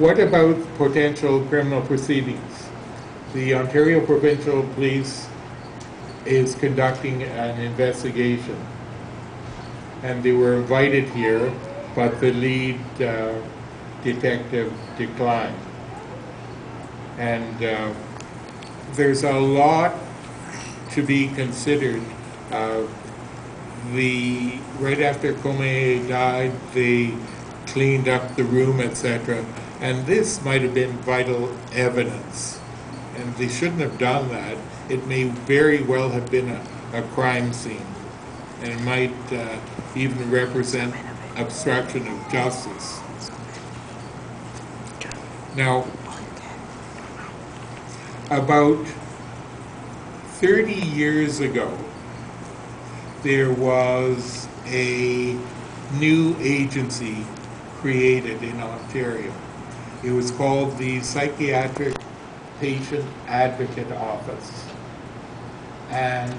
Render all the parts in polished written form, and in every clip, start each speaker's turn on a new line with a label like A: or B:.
A: What about potential criminal proceedings? The Ontario Provincial Police is conducting an investigation, and they were invited here, but the lead detective declined. And there's a lot to be considered. Right after Kulmiye died, they cleaned up the room, etc. And this might have been vital evidence. And they shouldn't have done that. It may very well have been a crime scene. And it might even represent obstruction of justice. Now, about 30 years ago, there was a new agency created in Ontario. It was called the Psychiatric Patient Advocate Office. And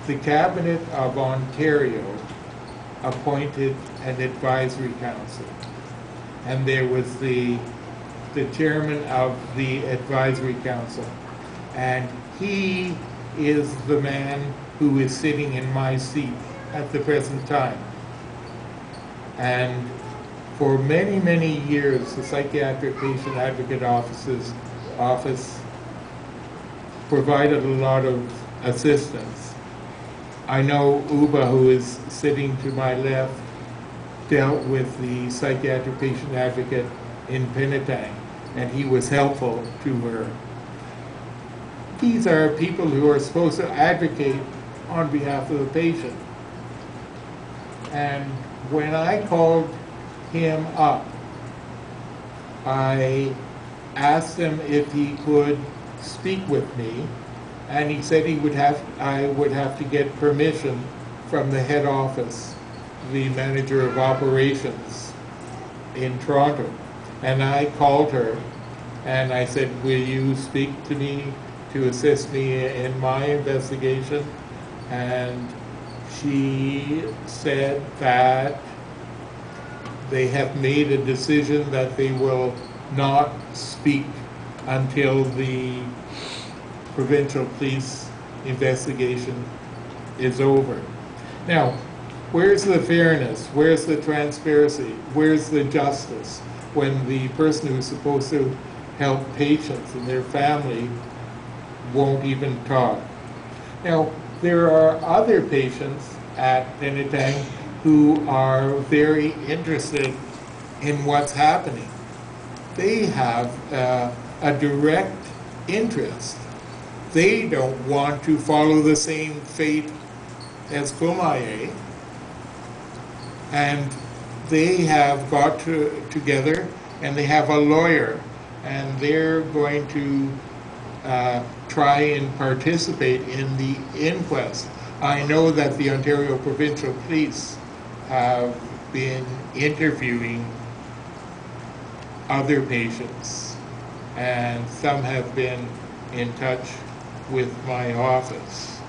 A: the Cabinet of Ontario appointed an advisory council. And there was the chairman of the advisory council. And he is the man who is sitting in my seat at the present time. And for many, many years, the Psychiatric Patient Advocate Office provided a lot of assistance. I know Uba, who is sitting to my left, dealt with the Psychiatric Patient Advocate in Penetang, and he was helpful to her. These are people who are supposed to advocate on behalf of the patient. And when I called him up, I asked him if he could speak with me, and he said I would have to get permission from the head office, the manager of operations in Toronto. And I called her and I said, will you speak to me to assist me in my investigation? And she said that they have made a decision that they will not speak until the provincial police investigation is over. Now, where's the fairness? Where's the transparency? Where's the justice when the person who's supposed to help patients and their family won't even talk? Now, there are other patients at Penetang who are very interested in what's happening. They have a direct interest. They don't want to follow the same fate as Kulmiye, and they have got together and they have a lawyer, and they're going to try and participate in the inquest. I know that the Ontario Provincial Police have been interviewing other patients, and some have been in touch with my office.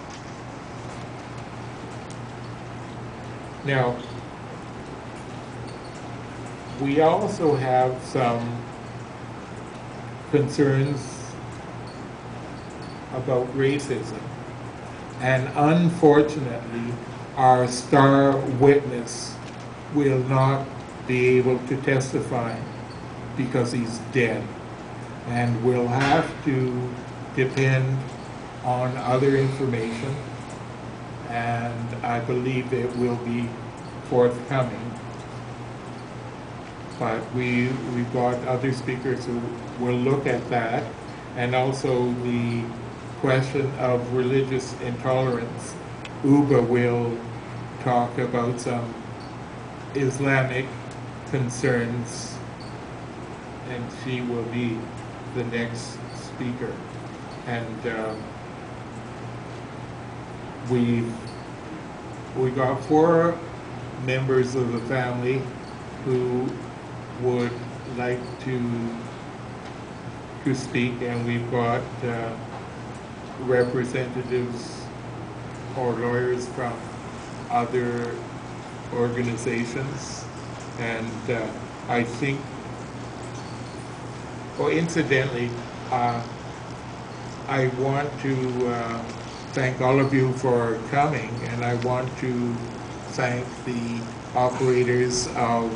A: Now, we also have some concerns about racism, and unfortunately our star witness will not be able to testify because he's dead, and will have to depend on other information, and I believe it will be forthcoming. But we've got other speakers who will look at that, and also the question of religious intolerance. Uba will talk about some Islamic concerns, and she will be the next speaker. And we got 4 members of the family who would like to speak, and we've got representatives or lawyers from other organizations, and I think Oh, incidentally, I want to thank all of you for coming, and I want to thank the operators of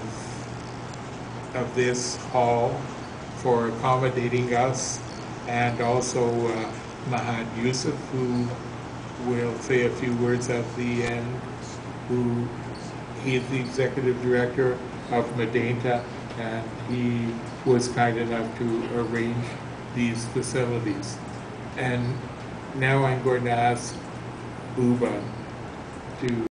A: this hall for accommodating us, and also Mahad Yusuf, who will say a few words at the end, he is the executive director of Medenta, and he was kind enough to arrange these facilities. And now I'm going to ask Uba to